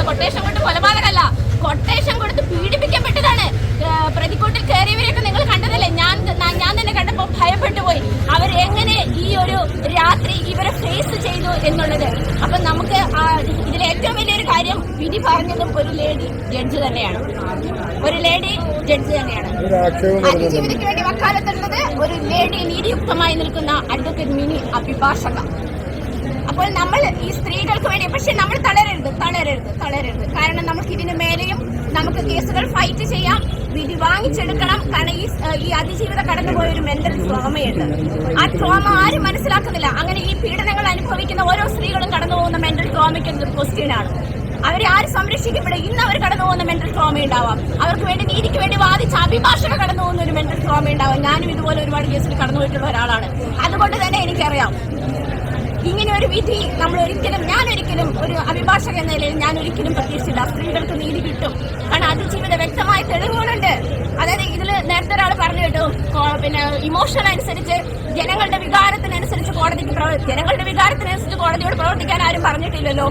Quotation കൊണ്ട് കൊലപാതകമല്ല, quotation കൊടുത്ത് പീഡിപ്പിക്കപ്പെട്ടതാണ്. പ്രതിക്കൂട്ടിൽ കയറിയവരെയൊക്കെ നിങ്ങൾ കണ്ടതല്ലേ? ഞാൻ തന്നെ കണ്ടപ്പോൾ ഭയപ്പെട്ടു പോയി. അവരെങ്ങനെ ഈ ഒരു രാത്രി ഇവരെ ഫേസ് ചെയ്തു എന്നുള്ളത്. അപ്പൊ നമുക്ക് ഇതിൽ ഏറ്റവും വലിയൊരു കാര്യം, വിധി പറഞ്ഞതും ഒരു ലേഡി ജഡ്ജ് തന്നെയാണ്. അതിജീവിതയ്ക്ക് വേണ്ടി വക്കാലത്തുള്ളത് ഒരു ലേഡി, നീതിയുക്തമായി നിൽക്കുന്ന അഡ്വക്കേറ്റ് മിനി അഭിഭാഷക. അപ്പോൾ നമ്മൾ ഈ സ്ത്രീകൾക്ക് വേണ്ടി, പക്ഷെ നമ്മൾ തളരരുത്. കാരണം നമുക്ക് ഇതിന് മേലെയും നമുക്ക് കേസുകൾ ഫൈറ്റ് ചെയ്യാം, വിധി വാങ്ങിച്ചെടുക്കണം. കാരണം ഈ അതിജീവിത കടന്നുപോയ ഒരു മെന്റൽ ട്രോമയുണ്ട്. ആ ട്രോമ ആരും മനസ്സിലാക്കുന്നില്ല. അങ്ങനെ ഈ പീഡനങ്ങൾ അനുഭവിക്കുന്ന ഓരോ സ്ത്രീകളും കടന്നു പോകുന്ന മെന്റൽ ട്രോമയ്ക്ക് ഒരു ക്വസ്റ്റ്യനാണ്. അവരെ ആര് സംരക്ഷിക്കപ്പെടും? ഇന്ന് അവർ കടന്നു പോകുന്ന മെന്റൽ ട്രോമ ഉണ്ടാവാം. അവർക്ക് വേണ്ടി, നീതിക്ക് വേണ്ടി വാദിച്ച അഭിഭാഷക കടന്നു പോകുന്ന ഒരു മെന്റൽ ട്രോമ ഉണ്ടാവാം. ഞാനും ഇതുപോലെ ഒരുപാട് കേസിൽ കടന്നുപോയിട്ടുള്ള ഒരാളാണ്. അതുകൊണ്ട് തന്നെ എനിക്കറിയാം, ഇങ്ങനെ ഒരു വിധി ഞാനൊരിക്കലും ഒരു അഭിഭാഷക എന്ന നിലയിൽ ഞാൻ ഒരിക്കലും പ്രതീക്ഷിച്ചില്ല. സ്ത്രീകൾക്ക് നീതി കിട്ടും. കാരണം അതിജീവിത വ്യക്തമായ തെളിവുകളുണ്ട്. അതായത് ഇതിൽ നേരത്തെ ഒരാൾ പറഞ്ഞു കേട്ടു, പിന്നെ ഇമോഷൻ അനുസരിച്ച്, ജനങ്ങളുടെ വികാരത്തിനനുസരിച്ച് കോടതിയോട് പ്രവർത്തിക്കാൻ ആരും പറഞ്ഞിട്ടില്ലല്ലോ.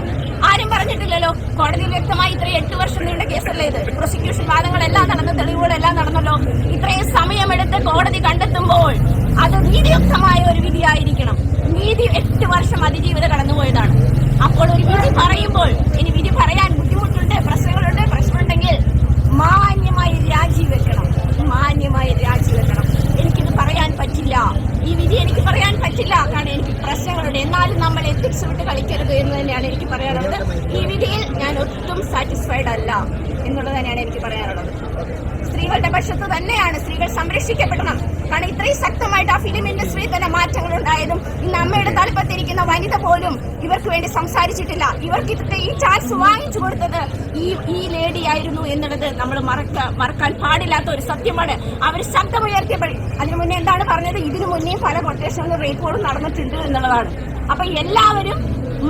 കോടതിയിൽ വ്യക്തമായി ഇത്രയും 8 വർഷം നീണ്ട കേസല്ലേ ഇത്. പ്രോസിക്യൂഷൻ വാദങ്ങളെല്ലാം നടന്ന, തെളിവുകളെല്ലാം നടന്നല്ലോ. ഇത്രയും സമയമെടുത്ത് കോടതി കണ്ടെത്തുമ്പോൾ അത് നീതിയുക്തമായ ഒരു വിധിയായിരിക്കണം. നീതി 8 വർഷം അതിജീവിത കടന്നുപോയതാണ്. അപ്പോൾ ഒരു വിധി പറയുമ്പോൾ, ഇനി വിധി പറയാൻ ബുദ്ധിമുട്ടുണ്ട്, പ്രശ്നമുണ്ടെങ്കിൽ മാന്യമായി രാജിവെക്കണം. എനിക്കിത് പറയാൻ പറ്റില്ല, ഈ വിധി എനിക്ക് പറയാൻ പറ്റില്ല, കാരണം എനിക്ക് പ്രശ്നങ്ങളുണ്ട്. എന്നാലും നമ്മൾ എത്തിക്സ് വിട്ട് കളിക്കരുത് എന്ന് തന്നെയാണ് എനിക്ക് പറയാനുള്ളത്. ഈ വിധിയിൽ ഞാൻ ഒട്ടും സാറ്റിസ്ഫൈഡ് അല്ല എന്നുള്ളത് തന്നെയാണ് എനിക്ക് പറയാനുള്ളത്. സ്ത്രീകളുടെ പക്ഷത്ത് തന്നെയാണ്. സ്ത്രീകൾ സംരക്ഷിക്കപ്പെടണം. കാരണം ഇത്രയും ശക്തമായിട്ട് ആ ഫിലിം ഇൻഡസ്ട്രിയിൽ തന്നെ മാറ്റങ്ങൾ ഉണ്ടായതും ഇന്ന് അമ്മയുടെ തലപ്പത്തിരിക്കുന്ന വനിത പോലും ഇവർക്ക് വേണ്ടി സംസാരിച്ചിട്ടില്ല. ഇവർക്ക് ഈ ചാൻസ് വാങ്ങിച്ചു കൊടുത്തത് ഈ ലേഡി ആയിരുന്നു എന്നുള്ളത് നമ്മൾ മറക്കാൻ പാടില്ലാത്ത ഒരു സത്യമാണ്. അവർ ശബ്ദമുയർത്തിയപ്പോൾ, അതിനു മുന്നേ എന്താണ് പറഞ്ഞത്? ഇതിനു മുന്നേയും പല കൊട്ടേഷനും റേപ്പോഴും നടന്നിട്ടുണ്ട് എന്നുള്ളതാണ്. അപ്പൊ എല്ലാവരും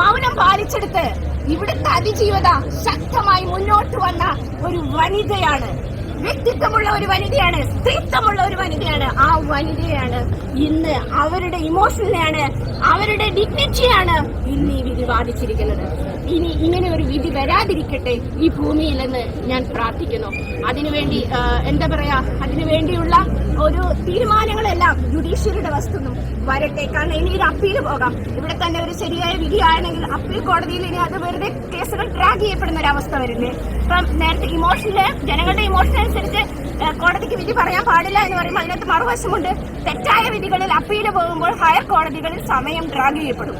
മൗനം പാലിച്ചെടുത്ത് ഇവിടുത്തെ അതിജീവിത ശക്തമായി മുന്നോട്ട് വന്ന ഒരു വനിതയാണ്. വ്യക്തിത്വമുള്ള ഒരു വനിതയാണ്, സ്ത്രീത്വമുള്ള ഒരു വനിതയാണ്. ആ വനിതയാണ് ഇന്ന് അവരുടെ ഇമോഷനെയാണ്, അവരുടെ ഡിഗ്നിറ്റിയാണ് ഇന്ന് ഈ വിധി വാദിച്ചിരിക്കുന്നത്. ഇനി ഇങ്ങനെ ഒരു വിധി വരാതിരിക്കട്ടെ ഈ ഭൂമിയിലെന്ന് ഞാൻ പ്രാർത്ഥിക്കുന്നു. അതിനുവേണ്ടി അതിനുവേണ്ടിയുള്ള ഒരു തീരുമാനങ്ങളെല്ലാം ജുഡീഷ്യറിയുടെ വസ്തുന്നും വരട്ടെ. കാരണം ഇനി ഒരു അപ്പീൽ പോകാം. ഇവിടെ തന്നെ ഒരു ശരിയായ വിധിയാണെങ്കിൽ അപ്പീൽ കോടതിയിൽ ഇനി അത് വെറുതെ കേസുകൾ ട്രാക്ക് ചെയ്യപ്പെടുന്ന ഒരു അവസ്ഥ വരുന്നത്. ഇപ്പം നേരത്തെ ജനങ്ങളുടെ ഇമോഷൻ അനുസരിച്ച് കോടതിക്ക് വിധി പറയാൻ പാടില്ല എന്ന് പറയുമ്പോൾ അതിനകത്ത് മറുവശമുണ്ട്. തെറ്റായ വിധികളിൽ അപ്പീൽ പോകുമ്പോൾ ഹയർ കോടതികളിൽ സമയം ട്രാക്ക് ചെയ്യപ്പെടും.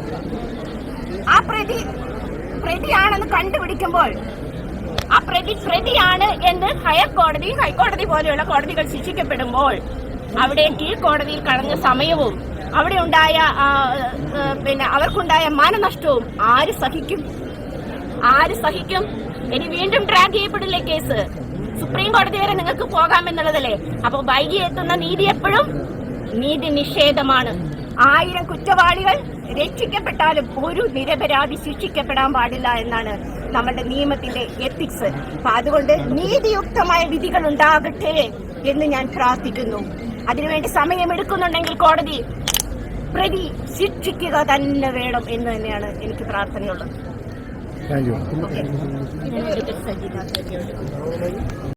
ആ പ്രതിയാണെന്ന് കണ്ടുപിടിക്കുമ്പോൾ ആ പ്രതിയാണ് എന്ന് ഹയർ കോടതി, ഹൈക്കോടതി പോലെയുള്ള കോടതികൾ ശിക്ഷിക്കപ്പെടുമ്പോൾ അവിടെ കീഴ്ക്കോടതിയിൽ കളഞ്ഞ സമയവും അവിടെ ഉണ്ടായ അവർക്കുണ്ടായ മാനനഷ്ടവും ആര് സഹിക്കും? ഇനി വീണ്ടും ട്രാക്ക് ചെയ്യപ്പെടില്ലേ കേസ്? സുപ്രീം കോടതി വരെ നിങ്ങൾക്ക് പോകാമെന്നുള്ളതല്ലേ? അപ്പൊ വൈകി എത്തുന്ന നീതി എപ്പോഴും നീതി നിഷേധമാണ്. 1000 കുറ്റവാളികൾ രക്ഷിക്കപ്പെട്ടാലും ഒരു നിരപരാധി ശിക്ഷിക്കപ്പെടാൻ പാടില്ല എന്നാണ് നമ്മുടെ നിയമത്തിന്റെ എത്തിക്സ്. അപ്പൊ അതുകൊണ്ട് നീതിയുക്തമായ വിധികൾ ഉണ്ടാകട്ടെ എന്ന് ഞാൻ പ്രാർത്ഥിക്കുന്നു. അതിനുവേണ്ടി സമയമെടുക്കുന്നുണ്ടെങ്കിൽ കോടതി പ്രതി ശിക്ഷിക്കുക തന്നെ വേണം എന്ന് തന്നെയാണ് എനിക്ക് പ്രാർത്ഥനയുള്ളത്.